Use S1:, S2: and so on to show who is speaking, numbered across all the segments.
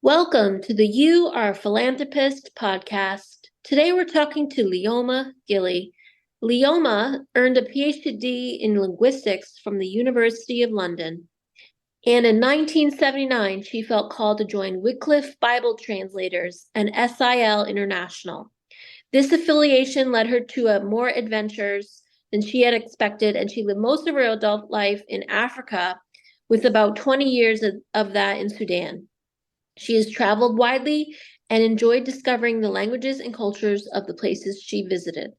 S1: Welcome to the You Are a Philanthropist podcast. Today we're talking to Leoma Gilley. Leoma earned a PhD in linguistics from the University of London. And in 1979, she felt called to join Wycliff Bible Translators and SIL International. This affiliation led her to more adventures than she had expected, and she lived most of her adult life in Africa, with about 20 years of that in Sudan. She has traveled widely and enjoyed discovering the languages and cultures of the places she visited.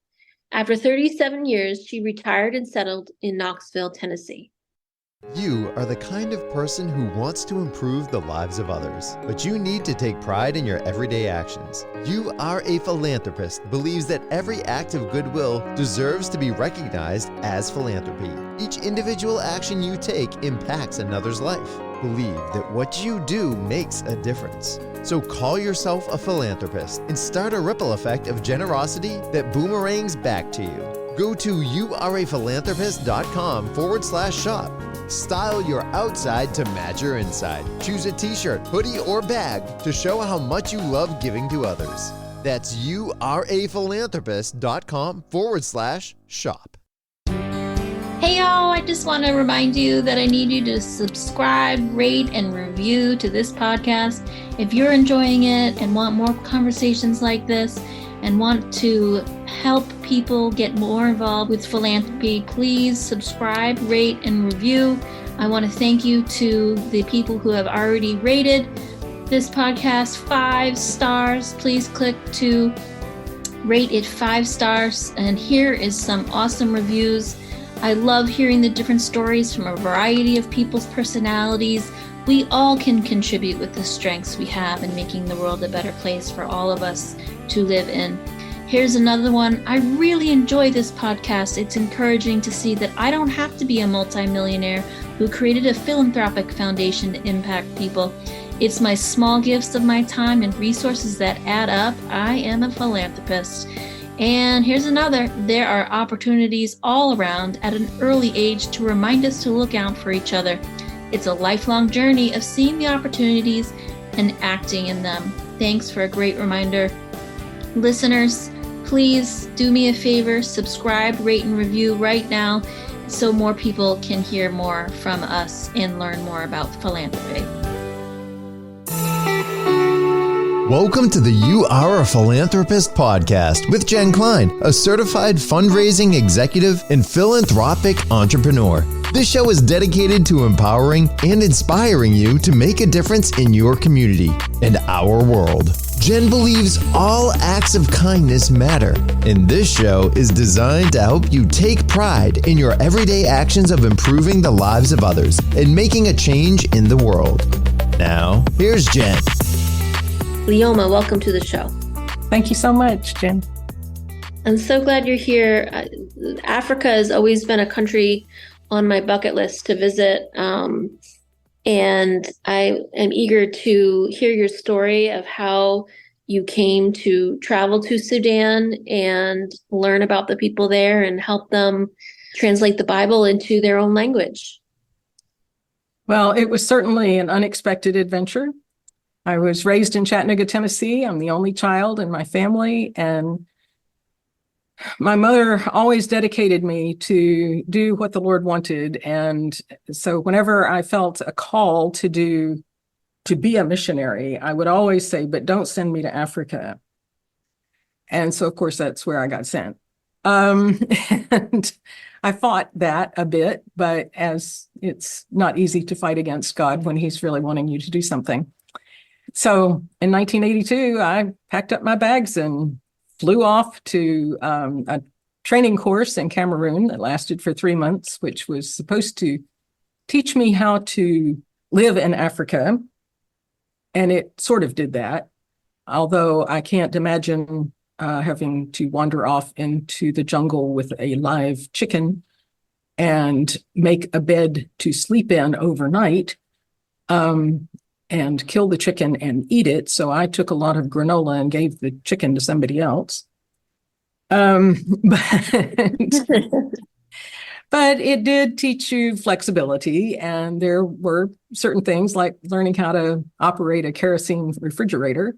S1: After 37 years, she retired and settled in Knoxville, Tennessee.
S2: You are the kind of person who wants to improve the lives of others, but you need to take pride in your everyday actions. You Are a Philanthropist believes that every act of goodwill deserves to be recognized as philanthropy. Each individual action you take impacts another's life. Believe that what you do makes a difference. So call yourself a philanthropist and start a ripple effect of generosity that boomerangs back to you. Go to youareaphilanthropist.com/shop. Style your outside to match your inside. Choose a t-shirt, hoodie, or bag to show how much you love giving to others. That's youareaphilanthropist.com/shop.
S3: Hey y'all, I just want to remind you that I need you to subscribe, rate, and review to this podcast. If you're enjoying it and want more conversations like this and want to help people get more involved with philanthropy, please subscribe, rate, and review. I want to thank you to the people who have already rated this podcast 5 stars. Please click to rate it 5 stars. And here is some awesome reviews. I love hearing the different stories from a variety of people's personalities. We all can contribute with the strengths we have in making the world a better place for all of us to live in. Here's another one. I really enjoy this podcast. It's encouraging to see that I don't have to be a multimillionaire who created a philanthropic foundation to impact people. It's my small gifts of my time and resources that add up. I am a philanthropist. And here's another. There are opportunities all around at an early age to remind us to look out for each other. It's a lifelong journey of seeing the opportunities and acting in them. Thanks for a great reminder. Listeners, please do me a favor, subscribe, rate, and review right now so more people can hear more from us and learn more about philanthropy.
S2: Welcome to the You Are a Philanthropist podcast with Jen Klein, a certified fundraising executive and philanthropic entrepreneur. This show is dedicated to empowering and inspiring you to make a difference in your community and our world. Jen believes all acts of kindness matter, and this show is designed to help you take pride in your everyday actions of improving the lives of others and making a change in the world. Now, here's Jen.
S1: Leoma, welcome to the show.
S4: Thank you so much, Jen.
S1: I'm so glad you're here. Africa has always been a country on my bucket list to visit, and I am eager to hear your story of how you came to travel to Sudan and learn about the people there and help them translate the Bible into their own language.
S4: Well, it was certainly an unexpected adventure. I was raised in Chattanooga, Tennessee. I'm the only child in my family, and my mother always dedicated me to do what the Lord wanted. And so whenever I felt a call to be a missionary, I would always say, but don't send me to Africa. And so, of course, that's where I got sent. And I fought that a bit, but as it's not easy to fight against God when he's really wanting you to do something. So in 1982, I packed up my bags and flew off to a training course in Cameroon that lasted for 3 months, which was supposed to teach me how to live in Africa. And it sort of did that, although I can't imagine having to wander off into the jungle with a live chicken and make a bed to sleep in overnight. And kill the chicken and eat it. So I took a lot of granola and gave the chicken to somebody else. But But it did teach you flexibility, and there were certain things like learning how to operate a kerosene refrigerator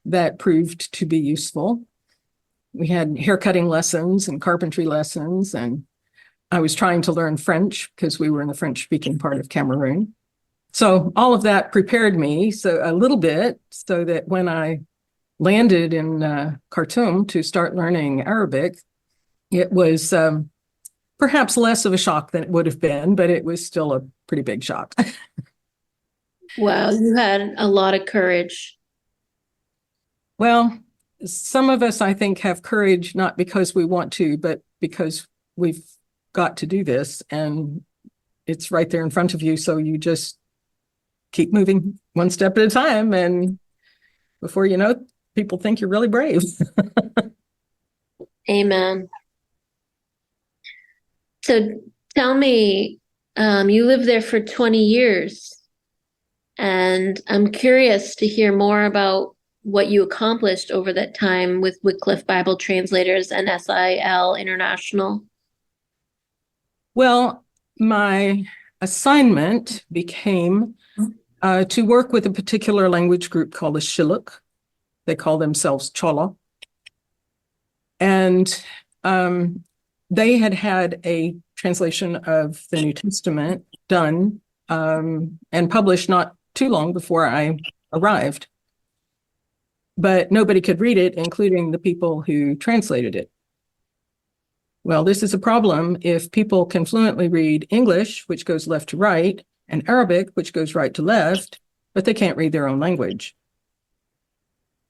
S4: that proved to be useful. We had haircutting lessons and carpentry lessons, and I was trying to learn French because we were in the French-speaking part of Cameroon. So all of that prepared me a little bit so that when I landed in Khartoum to start learning Arabic, it was perhaps less of a shock than it would have been, but it was still a pretty big shock.
S1: Wow, you had a lot of courage.
S4: Well, some of us, I think, have courage not because we want to, but because we've got to do this, and it's right there in front of you. So you just keep moving one step at a time, and before you know it, people think you're really brave.
S1: Amen. So tell me, you lived there for 20 years, and I'm curious to hear more about what you accomplished over that time with Wycliff Bible Translators and SIL International.
S4: Well, my assignment became to work with a particular language group called the Shilluk. They call themselves Chola. And they had a translation of the New Testament done and published not too long before I arrived. But nobody could read it, including the people who translated it. Well, this is a problem if people can fluently read English, which goes left to right, and Arabic, which goes right to left, but they can't read their own language.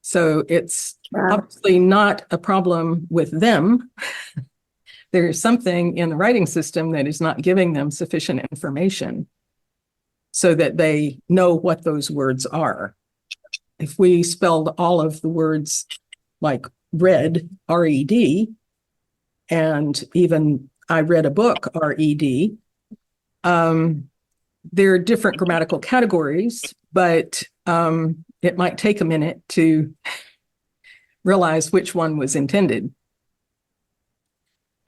S4: So it's obviously not a problem with them. There's something in the writing system that is not giving them sufficient information so that they know what those words are. If we spelled all of the words like read, R-E-D, and even I read a book, R-E-D, there are different grammatical categories, but it might take a minute to realize which one was intended.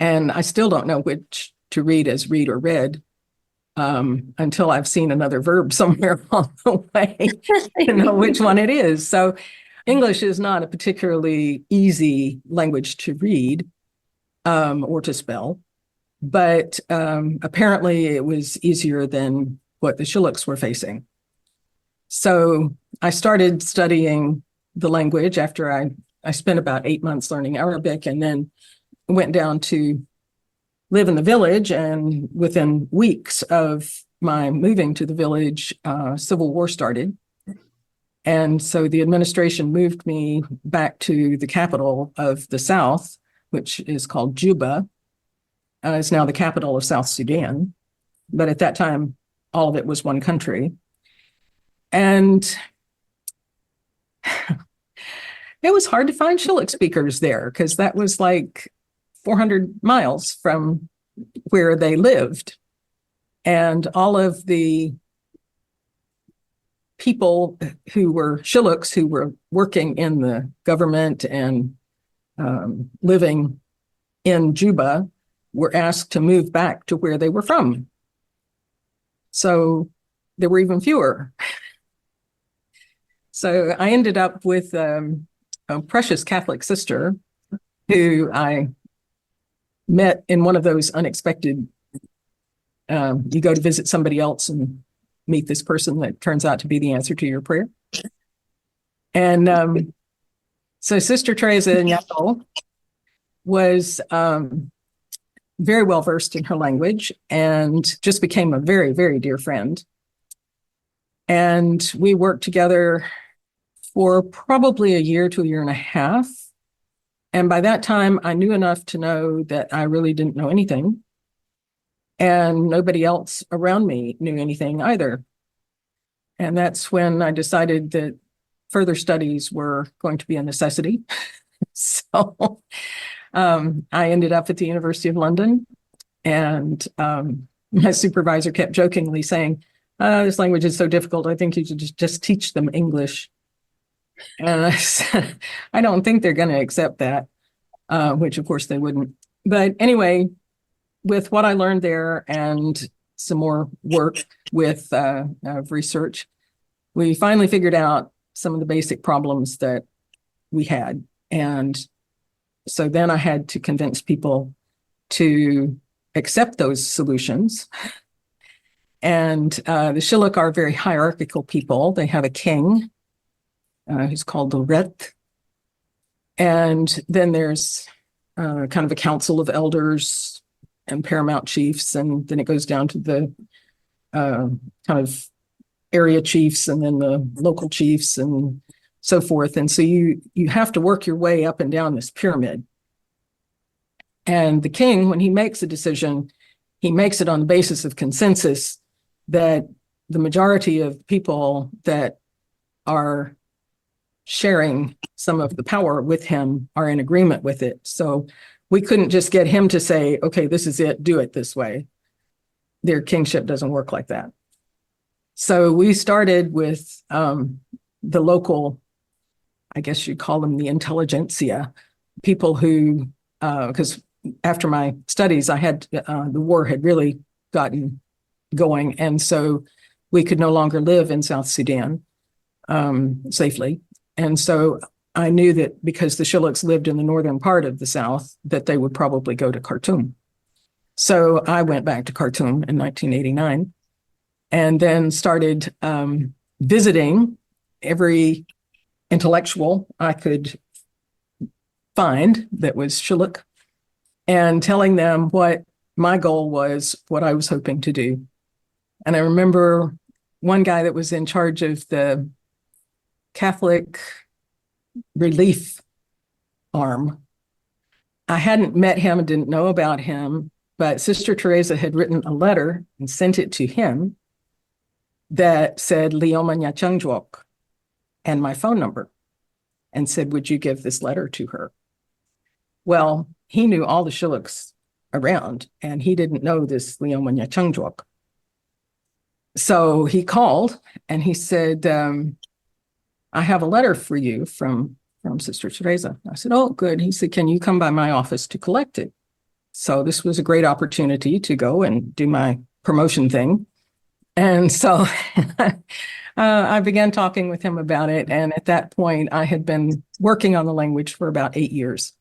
S4: And I still don't know which to read as read or read until I've seen another verb somewhere along the way to know which one it is. So English is not a particularly easy language to read or to spell, but apparently it was easier than what the Shilluks were facing. So I started studying the language after I spent about 8 months learning Arabic, and then went down to live in the village. And within weeks of my moving to the village, civil war started. And so the administration moved me back to the capital of the South, which is called Juba. It's now the capital of South Sudan. But at that time, all of it was one country. And it was hard to find Shilluk speakers there because that was like 400 miles from where they lived. And all of the people who were Shilluks who were working in the government and living in Juba were asked to move back to where they were from. So there were even fewer. So I ended up with a precious Catholic sister who I met in one of those unexpected, you go to visit somebody else and meet this person that turns out to be the answer to your prayer. And so Sister Teresa Nyako was very well versed in her language and just became a very, very dear friend. And we worked together for probably a year to a year and a half. And by that time, I knew enough to know that I really didn't know anything. And nobody else around me knew anything either. And that's when I decided that further studies were going to be a necessity. So I ended up at the University of London, and my supervisor kept jokingly saying, this language is so difficult, I think you should just teach them English. And I said, I don't think they're going to accept that, which of course they wouldn't. But anyway, with what I learned there and some more work with research, we finally figured out some of the basic problems that we had. And so then I had to convince people to accept those solutions. And the Shilluk are very hierarchical people. They have a king who's called the Ret. And then there's kind of a council of elders and paramount chiefs. And then it goes down to the kind of area chiefs and then the local chiefs and so forth. And so you have to work your way up and down this pyramid. And the king, when he makes a decision, he makes it on the basis of consensus that the majority of people that are sharing some of the power with him are in agreement with it. So we couldn't just get him to say, okay, this is it, do it this way. Their kingship doesn't work like that. So we started with the local, I guess you'd call them the intelligentsia, people who, because after my studies, I had the war had really gotten going. And so we could no longer live in South Sudan safely. And so I knew that because the Shilluks lived in the northern part of the South, that they would probably go to Khartoum. So I went back to Khartoum in 1989 and then started visiting every intellectual I could find that was Shilluk and telling them what my goal was, what I was hoping to do. And I remember one guy that was in charge of the Catholic relief arm. I hadn't met him and didn't know about him, but Sister Teresa had written a letter and sent it to him that said Leoma Gilley and my phone number and said, would you give this letter to her? Well, he knew all the Shilluks around and he didn't know this Leoma Gilley. So he called and he said, I have a letter for you from Sister Teresa. I said, oh, good. He said, can you come by my office to collect it? So this was a great opportunity to go and do my promotion thing. And so I began talking with him about it. And at that point, I had been working on the language for about 8 years.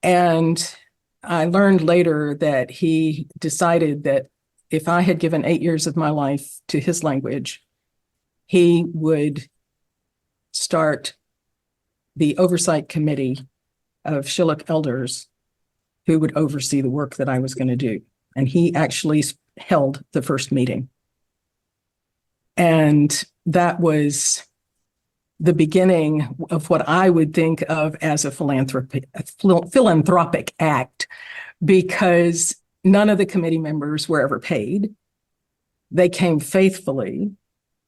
S4: And I learned later that he decided that if I had given 8 years of my life to his language, he would start the oversight committee of Shilluk elders who would oversee the work that I was going to do. And he actually held the first meeting. And that was the beginning of what I would think of as a philanthropic act, because none of the committee members were ever paid. They came faithfully.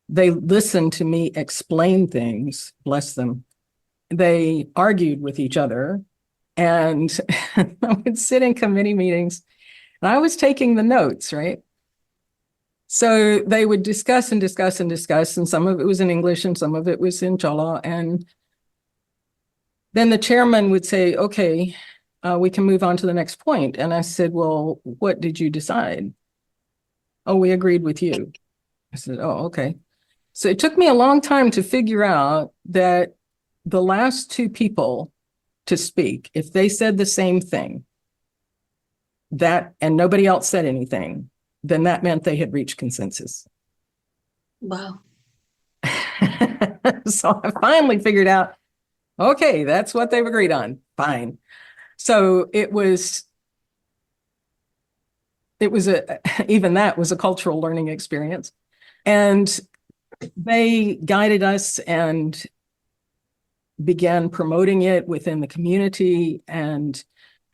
S4: They listened to me explain things, bless them. They argued with each other. And I would sit in committee meetings and I was taking the notes, right? So they would discuss and discuss and discuss, and some of it was in English and some of it was in Chola. And then the chairman would say, okay, we can move on to the next point. And I said, well, what did you decide? Oh, we agreed with you. I said, oh, okay. So it took me a long time to figure out that the last two people to speak, if they said the same thing, that and nobody else said anything, then that meant they had reached consensus.
S1: Wow.
S4: So I finally figured out, okay, that's what they've agreed on. Fine. So it was even that was a cultural learning experience. And they guided us and began promoting it within the community. And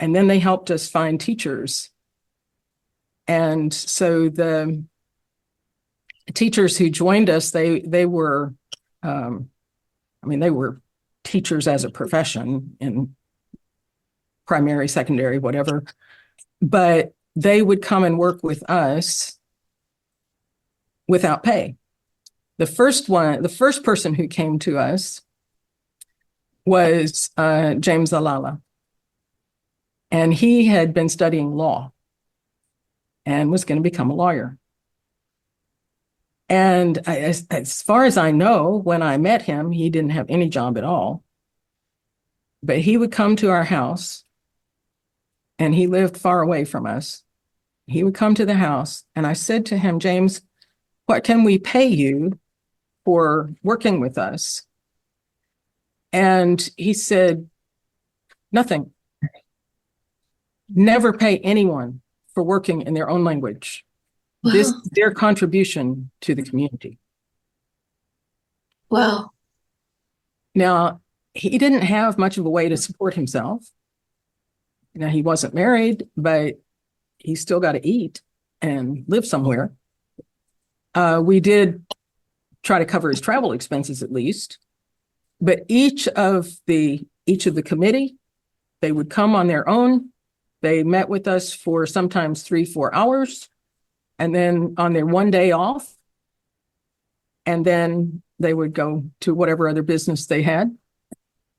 S4: then they helped us find teachers. And so the teachers who joined us, they were, they were teachers as a profession in primary, secondary, whatever, but they would come and work with us without pay. The first person who came to us was James Alala. And he had been studying law and was going to become a lawyer. And as far as I know, when I met him, he didn't have any job at all. But he would come to our house, and he lived far away from us. He would come to the house, and I said to him, James, what can we pay you for working with us? And he said, nothing. Never pay anyone for working in their own language.
S1: Wow.
S4: This is their contribution to the community.
S1: Wow.
S4: Now, he didn't have much of a way to support himself. Now, he wasn't married, but he still got to eat and live somewhere. We did try to cover his travel expenses at least, but each of the committee, they would come on their own. They met with us for sometimes 3-4 hours, and then on their one day off, and then they would go to whatever other business they had.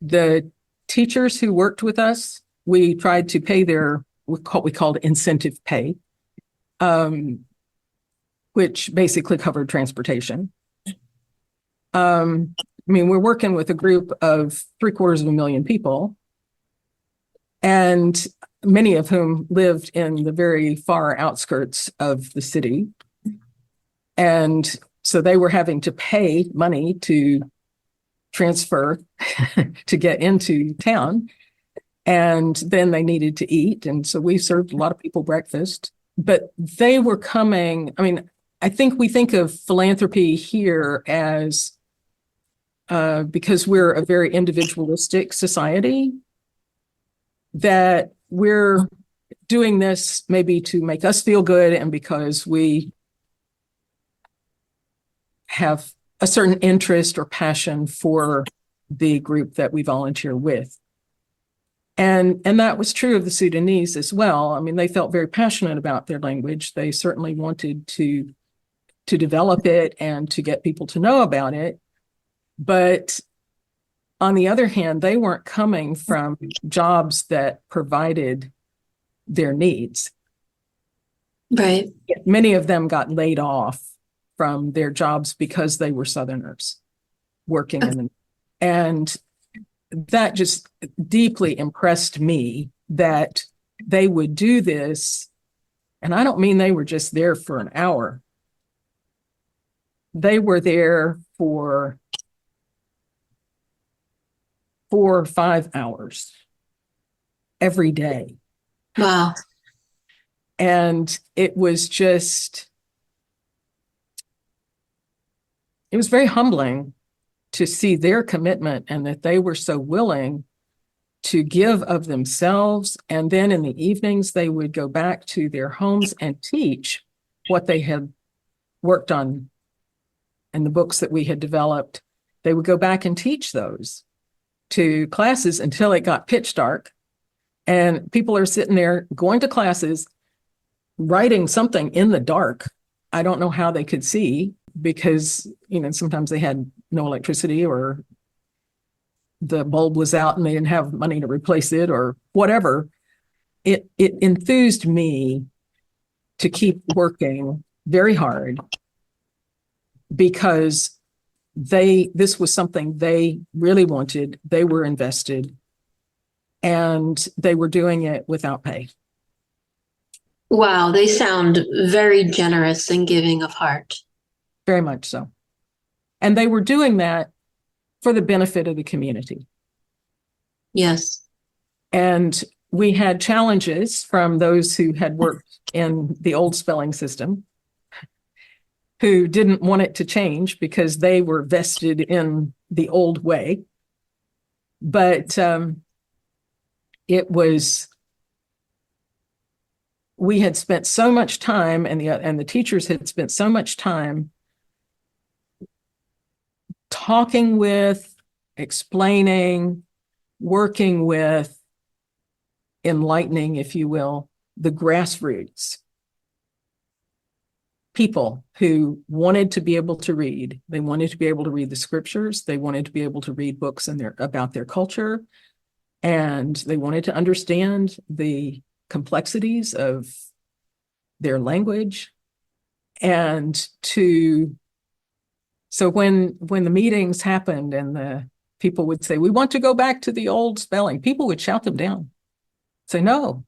S4: The teachers who worked with us, we tried to pay their what we called incentive pay, which basically covered transportation. I mean, we're working with a group of 750,000 people, and many of whom lived in the very far outskirts of the city. And so they were having to pay money to transfer to get into town. And then they needed to eat. And so we served a lot of people breakfast. But they were coming. I mean, I think we think of philanthropy here as because we're a very individualistic society, that we're doing this maybe to make us feel good and because we have a certain interest or passion for the group that we volunteer with. And that was true of the Sudanese as well. I mean, they felt very passionate about their language. They certainly wanted to develop it and to get people to know about it. But on the other hand, they weren't coming from jobs that provided their needs.
S1: Right.
S4: Many of them got laid off from their jobs because they were Southerners working in them. And that just deeply impressed me that they would do this. And I don't mean they were just there for an hour. They were there for 4 or 5 hours every day.
S1: Wow.
S4: And it was very humbling to see their commitment and that they were so willing to give of themselves. And then in the evenings, they would go back to their homes and teach what they had worked on and the books that we had developed. They would go back and teach those to classes until it got pitch dark. And people are sitting there going to classes, writing something in the dark. I don't know how they could see because, sometimes they had no electricity or the bulb was out and they didn't have money to replace it or whatever. It enthused me to keep working very hard because this was something they really wanted. They were invested and they were doing it without pay.
S1: Wow, they sound very generous and giving of heart.
S4: Very much so. And they were doing that for the benefit of the community.
S1: Yes.
S4: And we had challenges from those who had worked in the old spelling system, who didn't want it to change because they were vested in the old way. But we had spent so much time, and the teachers had spent so much time talking with, explaining, working with, enlightening, if you will, the grassroots people who wanted to be able to read. They wanted to be able to read the scriptures. They wanted to be able to read books about their culture. And they wanted to understand the complexities of their language. And so when the meetings happened and the people would say, we want to go back to the old spelling, people would shout them down. Say, no,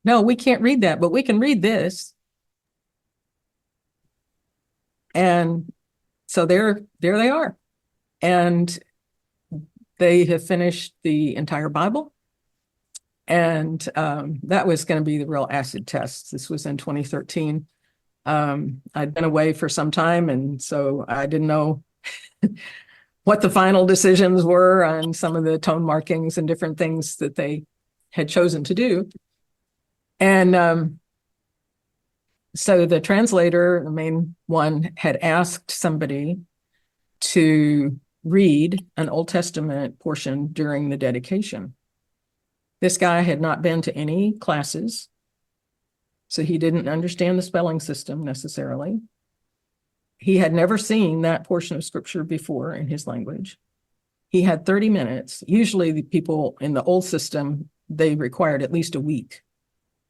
S4: we can't read that, but we can read this. And so there they are. And they have finished the entire Bible. And that was going to be the real acid test. This was in 2013. I'd been away for some time, and so I didn't know what the final decisions were on some of the tone markings and different things that they had chosen to do. And so the translator, the main one, had asked somebody to read an Old Testament portion during the dedication. This guy had not been to any classes, so he didn't understand the spelling system necessarily. He had never seen that portion of scripture before in his language. He had 30 minutes. Usually the people in the old system, they required at least a week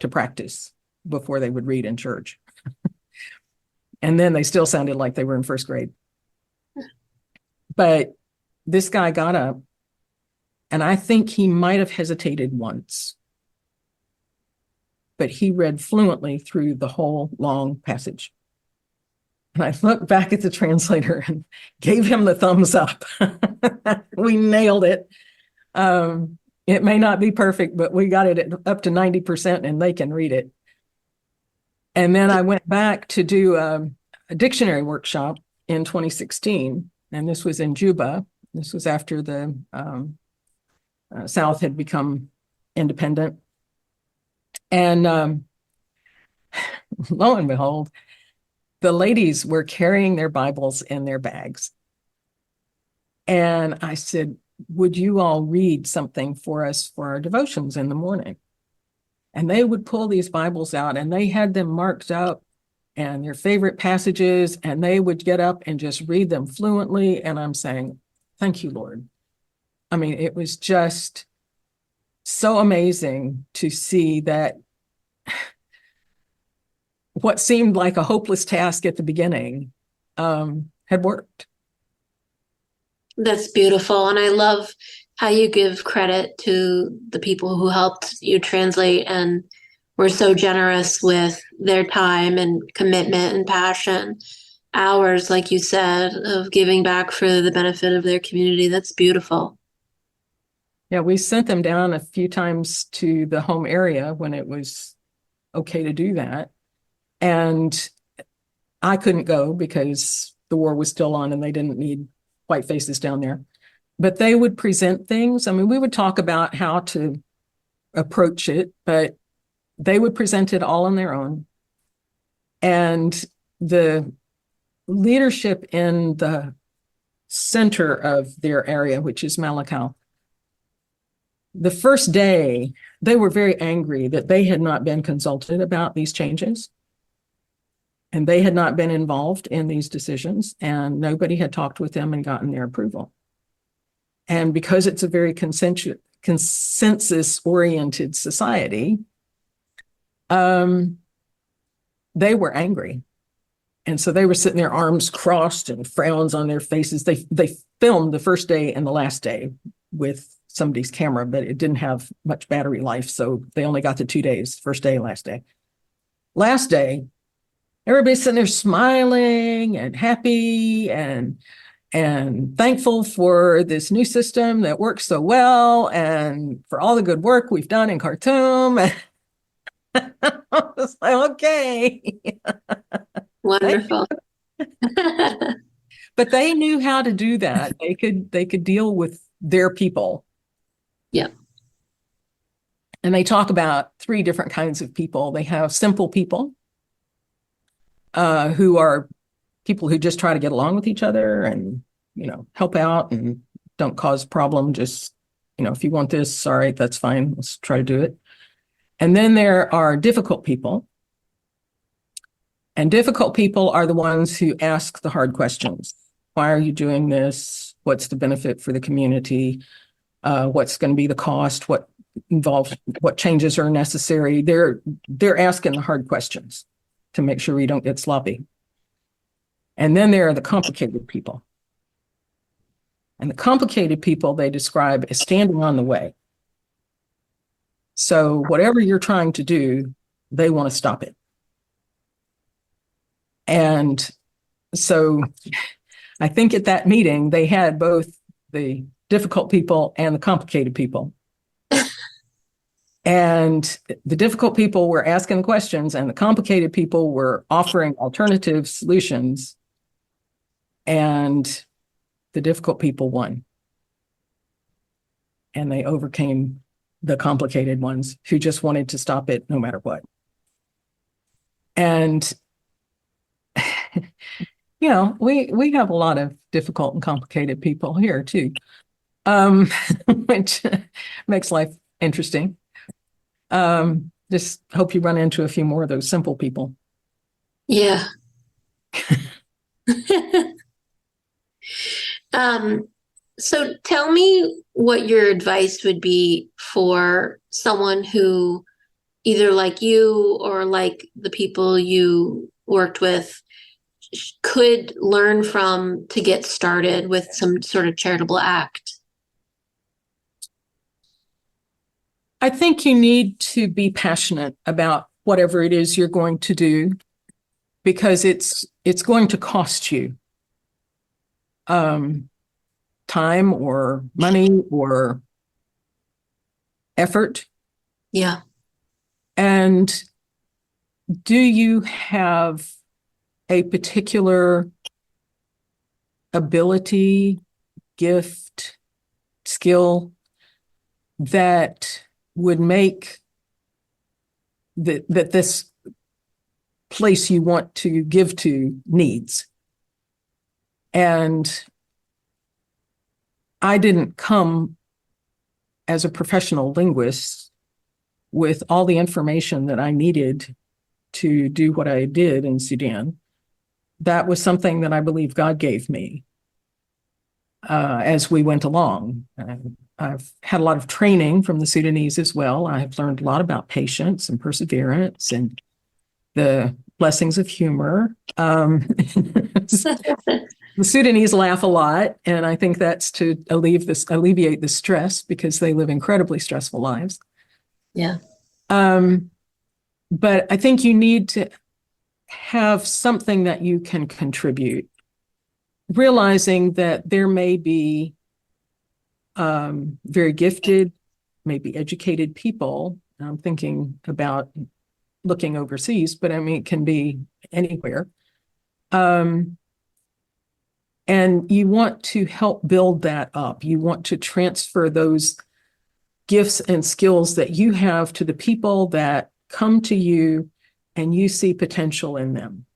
S4: to practice before they would read in church. And then they still sounded like they were in first grade. But this guy got up, and I think he might have hesitated once, but he read fluently through the whole long passage. And I looked back at the translator and gave him the thumbs up. We nailed it. It may not be perfect, but we got it up to 90% and they can read it. And then I went back to do a dictionary workshop in 2016. And this was in Juba. This was after the South had become independent. And lo and behold, the ladies were carrying their Bibles in their bags. And I said, would you all read something for us for our devotions in the morning? And they would pull these Bibles out, and they had them marked up and their favorite passages, and they would get up and just read them fluently. And I'm saying, thank you, Lord. I mean, it was just so amazing to see that what seemed like a hopeless task at the beginning had worked.
S1: That's beautiful. And I love how you give credit to the people who helped you translate and were so generous with their time and commitment and passion. Hours, like you said, of giving back for the benefit of their community. That's beautiful.
S4: Yeah, we sent them down a few times to the home area when it was okay to do that. And I couldn't go because the war was still on and they didn't need white faces down there. But they would present things. I mean, we would talk about how to approach it, but they would present it all on their own. And the leadership in the center of their area, which is Malakal, the first day, they were very angry that they had not been consulted about these changes. And they had not been involved in these decisions, and nobody had talked with them and gotten their approval. And because it's a very consensus-oriented society, they were angry. And so they were sitting there, arms crossed and frowns on their faces. They filmed the first day and the last day with somebody's camera, but it didn't have much battery life. So they only got the 2 days, first day, last day. Last day, everybody's sitting there smiling and happy and thankful for this new system that works so well and for all the good work we've done in Khartoum. I was like, okay.
S1: Wonderful.
S4: But they knew how to do that. They could deal with their people.
S1: Yeah.
S4: And they talk about 3 different kinds of people. They have simple people, who are people who just try to get along with each other and, help out and don't cause problem. Just, if you want this, all right, that's fine. Let's try to do it. And then there are difficult people. And difficult people are the ones who ask the hard questions. Why are you doing this? What's the benefit for the community? What's going to be the cost? What involve what changes are necessary. They're asking the hard questions to make sure we don't get sloppy. And then there are the complicated people. And the complicated people they describe as standing on the way. So whatever you're trying to do, they want to stop it. And so I think at that meeting, they had both the difficult people and the complicated people. And the difficult people were asking questions, and the complicated people were offering alternative solutions. And the difficult people won. And they overcame the complicated ones who just wanted to stop it no matter what. And, you know, we have a lot of difficult and complicated people here too, which makes life interesting. Just hope you run into a few more of those simple people.
S1: Yeah. So tell me what your advice would be for someone who, either like you or like the people you worked with, could learn from to get started with some sort of charitable act.
S4: I think you need to be passionate about whatever it is you're going to do, because it's going to cost you time or money or effort.
S1: Yeah.
S4: And do you have a particular ability, gift, skill that would make that this place you want to give to needs? And I didn't come as a professional linguist with all the information that I needed to do what I did in Sudan. That was something that I believe God gave me as we went along. I've had a lot of training from the Sudanese as well. I have learned a lot about patience and perseverance and the blessings of humor. The Sudanese laugh a lot, and I think that's to alleviate the stress, because they live incredibly stressful lives.
S1: Yeah.
S4: But I think you need to have something that you can contribute, realizing that there may be very gifted, maybe educated people. I'm thinking about looking overseas, but I mean, it can be anywhere. And you want to help build that up. You want to transfer those gifts and skills that you have to the people that come to you and you see potential in them,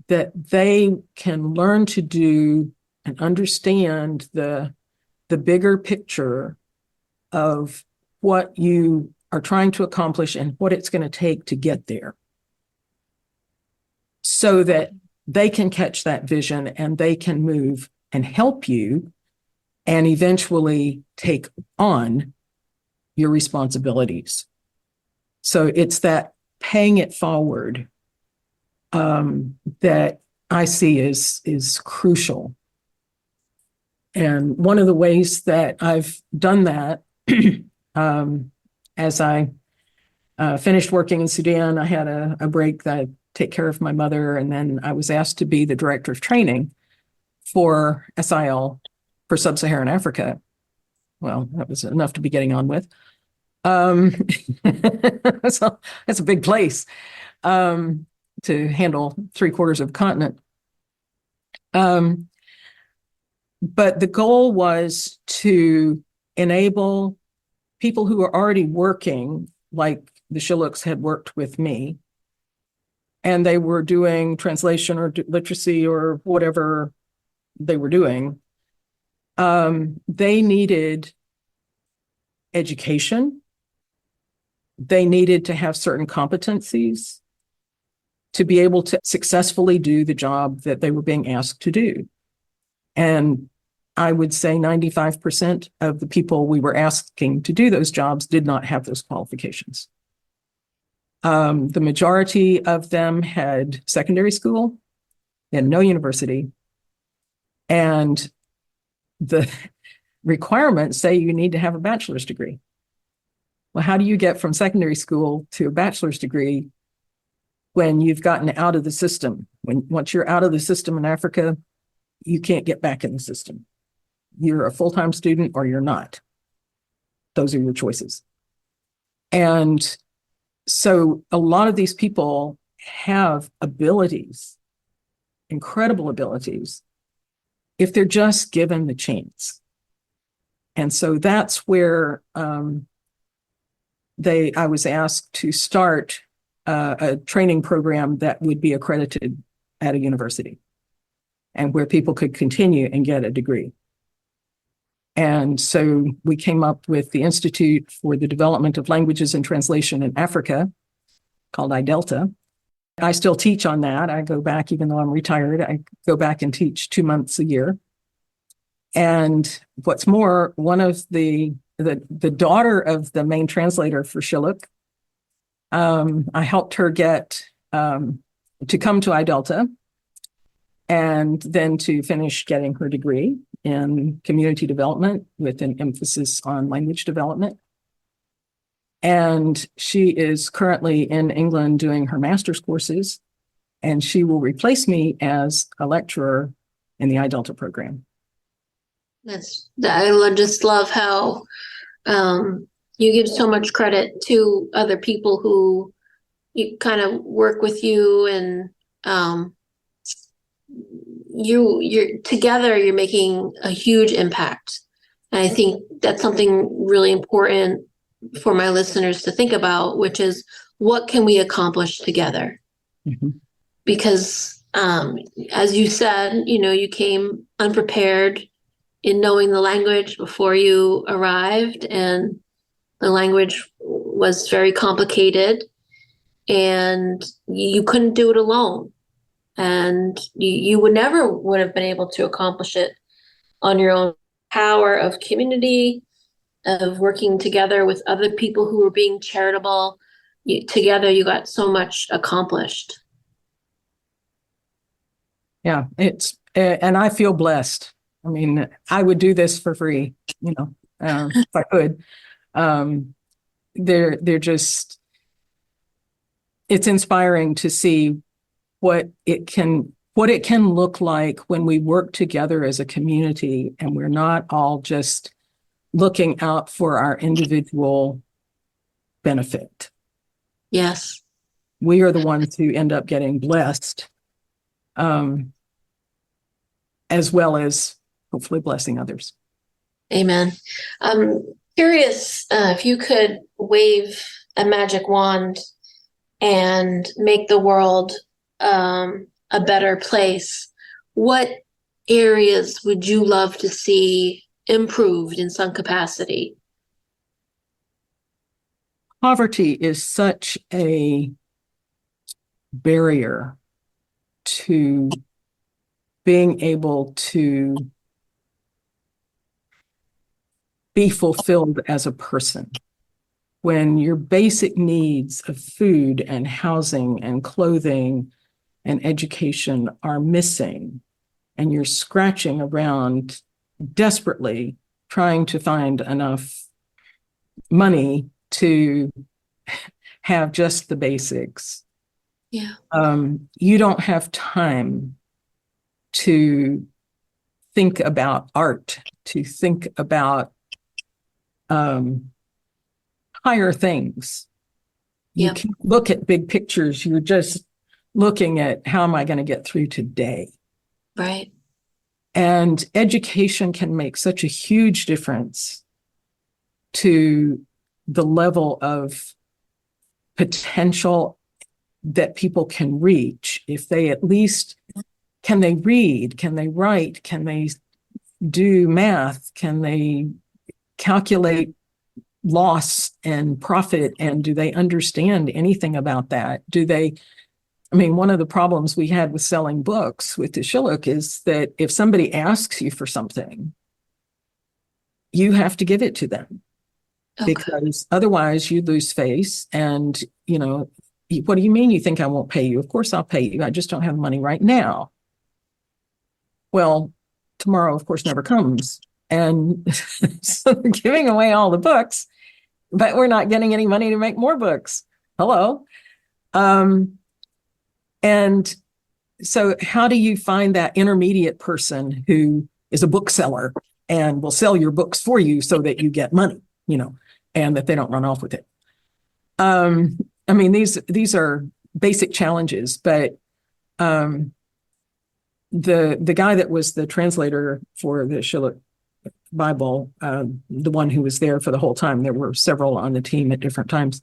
S4: that they can learn to do and understand the bigger picture of what you are trying to accomplish and what it's going to take to get there, so that they can catch that vision and they can move and help you and eventually take on your responsibilities. So it's that paying it forward that I see is crucial. And one of the ways that I've done that, as I finished working in Sudan, I had a break that I take care of my mother, and then I was asked to be the director of training for SIL for Sub-Saharan Africa. Well, that was enough to be getting on with. So that's a big place to handle 3/4 of a continent. But the goal was to enable people who are already working, like the Shillooks had worked with me, and they were doing translation or literacy or whatever they were doing. They needed education. They needed to have certain competencies to be able to successfully do the job that they were being asked to do. And I would say 95% of the people we were asking to do those jobs did not have those qualifications. The majority of them had secondary school and no university. And the requirements say you need to have a bachelor's degree. Well, how do you get from secondary school to a bachelor's degree when you've gotten out of the system? Once you're out of the system in Africa, you can't get back in the system. You're a full-time student or you're not. Those are your choices. And so a lot of these people have abilities, incredible abilities, if they're just given the chance. And so that's where I was asked to start a training program that would be accredited at a university and where people could continue and get a degree. And so we came up with the Institute for the Development of Languages and Translation in Africa, called IDELTA. I still teach on that. I go back, even though I'm retired, I go back and teach 2 months a year. And what's more, one of the daughter of the main translator for Shilluk, I helped her get to come to IDELTA and then to finish getting her degree in community development with an emphasis on language development. And she is currently in England doing her master's courses, and she will replace me as a lecturer in the IDELTA program.
S1: I just love how you give so much credit to other people who you kind of work with you, and you're together, you're making a huge impact. And I think that's something really important for my listeners to think about, which is what can we accomplish together? Mm-hmm. Because as you said, you came unprepared in knowing the language before you arrived, and the language was very complicated, and you couldn't do it alone. And you would have been able to accomplish it on your own. Power of community, of working together with other people who were being charitable. Together, you got so much accomplished. Yeah,
S4: and I feel blessed. I mean, I would do this for free, if I could. They're just, it's inspiring to see what it can look like when we work together as a community and we're not all just looking out for our individual benefit.
S1: Yes.
S4: We are the ones who end up getting blessed, as well as hopefully blessing others.
S1: Amen. I'm curious if you could wave a magic wand and make the world a better place. What areas would you love to see improved in some capacity?
S4: Poverty is such a barrier to being able to be fulfilled as a person. When your basic needs of food and housing and clothing and education are missing, and you're scratching around desperately trying to find enough money to have just the basics.
S1: Yeah.
S4: You don't have time to think about art, to think about higher things. You can't look at big pictures. You're just looking at how am I going to get through today?
S1: Right.
S4: And education can make such a huge difference to the level of potential that people can reach if they at least, can they read? Can they write? Can they do math? Can they calculate loss and profit? And do they understand anything about that? One of the problems we had with selling books with the Shilluk is that if somebody asks you for something, you have to give it to them.
S1: Okay.
S4: Because otherwise you lose face. And, what do you mean you think I won't pay you? Of course I'll pay you. I just don't have money right now. Well, tomorrow, of course, never comes. And so they're giving away all the books, but we're not getting any money to make more books. Hello. And so how do you find that intermediate person who is a bookseller and will sell your books for you so that you get money, and that they don't run off with it? These are basic challenges, but the guy that was the translator for the Wycliff Bible, the one who was there for the whole time, there were several on the team at different times.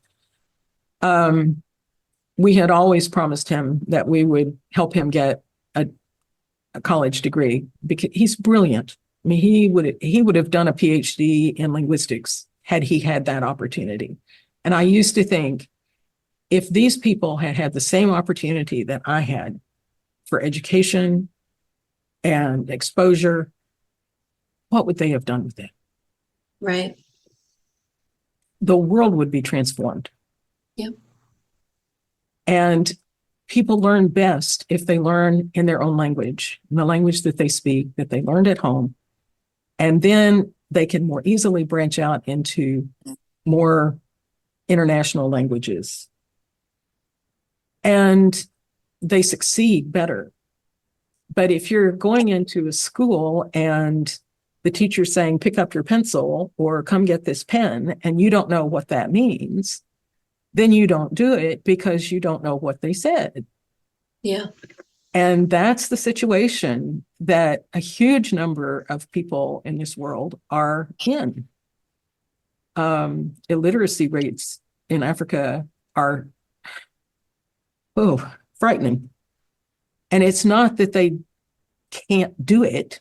S4: We had always promised him that we would help him get a college degree because he's brilliant. I mean, he would have done a PhD in linguistics had he had that opportunity. And I used to think, if these people had had the same opportunity that I had for education and exposure, what would they have done with it?
S1: Right.
S4: The world would be transformed.
S1: Yep.
S4: And people learn best if they learn in their own language, in the language that they speak, that they learned at home. And then they can more easily branch out into more international languages. And they succeed better. But if you're going into a school and the teacher's saying, pick up your pencil or come get this pen, and you don't know what that means, then you don't do it because you don't know what they said.
S1: Yeah.
S4: And that's the situation that a huge number of people in this world are in. Illiteracy rates in Africa are, frightening. And it's not that they can't do it.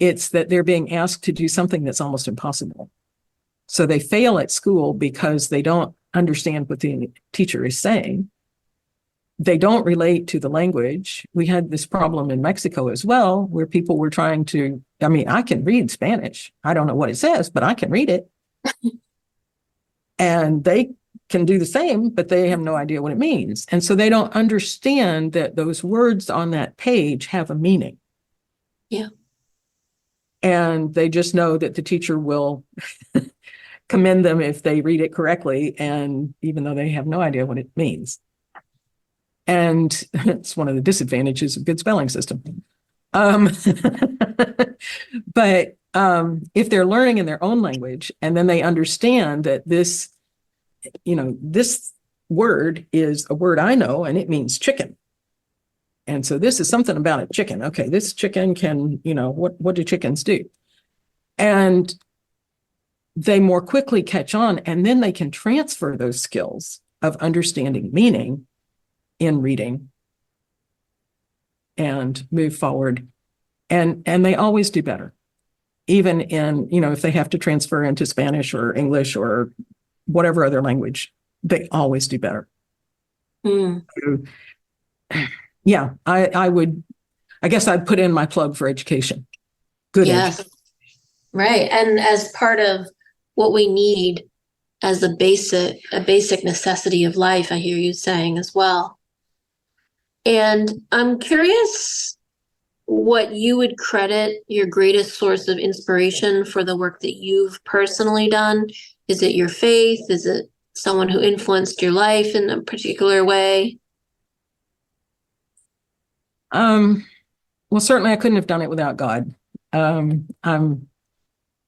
S4: It's that they're being asked to do something that's almost impossible. So they fail at school because they don't understand what the teacher is saying. They don't relate to the language. We had this problem in Mexico as well, where people were trying to, I can read Spanish. I don't know what it says, but I can read it. And they can do the same, but they have no idea what it means. And so they don't understand that those words on that page have a meaning.
S1: Yeah.
S4: And they just know that the teacher will commend them if they read it correctly, and even though they have no idea what it means. And it's one of the disadvantages of good spelling system. But if they're learning in their own language, and then they understand that this word is a word I know, and it means chicken. And so this is something about a chicken. Okay, this chicken can, what do chickens do? And they more quickly catch on, and then they can transfer those skills of understanding meaning in reading and move forward. And they always do better. Even in, if they have to transfer into Spanish or English or whatever other language, they always do better.
S1: Mm.
S4: Yeah, I guess I'd put in my plug for education. Good.
S1: Yes.
S4: Education.
S1: Right. And as part of what we need as a basic necessity of life, I hear you saying as well. And I'm curious what you would credit your greatest source of inspiration for the work that you've personally done. Is it your faith? Is it someone who influenced your life in a particular way?
S4: Well, certainly I couldn't have done it without God. I'm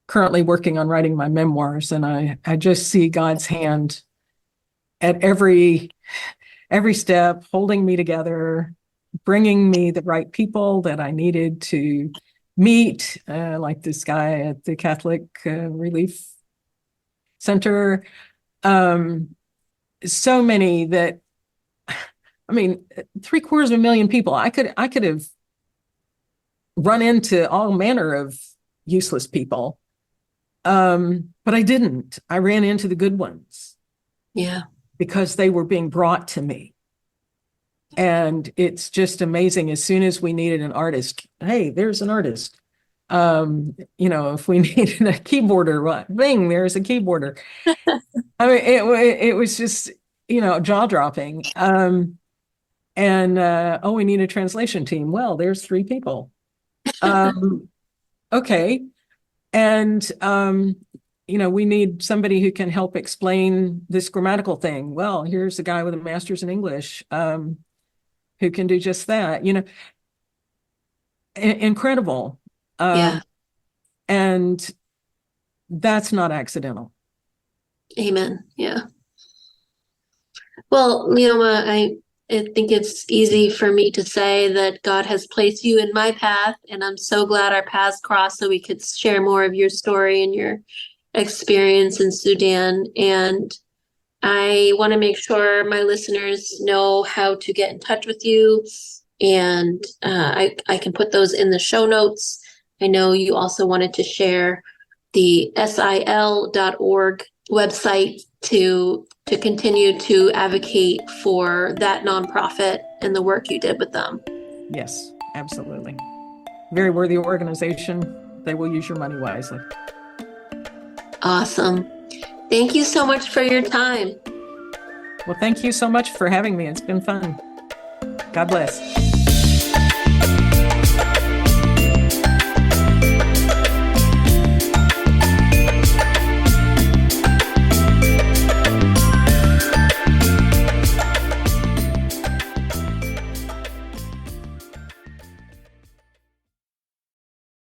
S4: currently working on writing my memoirs, and I just see God's hand at every step, holding me together, bringing me the right people that I needed to meet, like this guy at the Catholic Relief Center. So many that, 750,000 people. I could have run into all manner of useless people. But I didn't. I ran into the good ones.
S1: Yeah.
S4: Because they were being brought to me. And it's just amazing. As soon as we needed an artist, hey, there's an artist. If we needed a keyboarder, what? Bing, there's a keyboarder. I mean, it was just, jaw dropping. We need a translation team. Well, there's 3 people. Okay. And, we need somebody who can help explain this grammatical thing. Well, here's a guy with a master's in English, who can do just that, incredible.
S1: Yeah.
S4: And that's not accidental.
S1: Amen. Yeah. Well, Leoma, I think it's easy for me to say that God has placed you in my path, and I'm so glad our paths crossed so we could share more of your story and your experience in Sudan. And I want to make sure my listeners know how to get in touch with you, and I can put those in the show notes. I know you also wanted to share the sil.org website to continue to advocate for that nonprofit and the work you did with them.
S4: Yes, absolutely. Very worthy organization. They will use your money wisely.
S1: Awesome. Thank you so much for your time.
S4: Well, thank you so much for having me. It's been fun. God bless.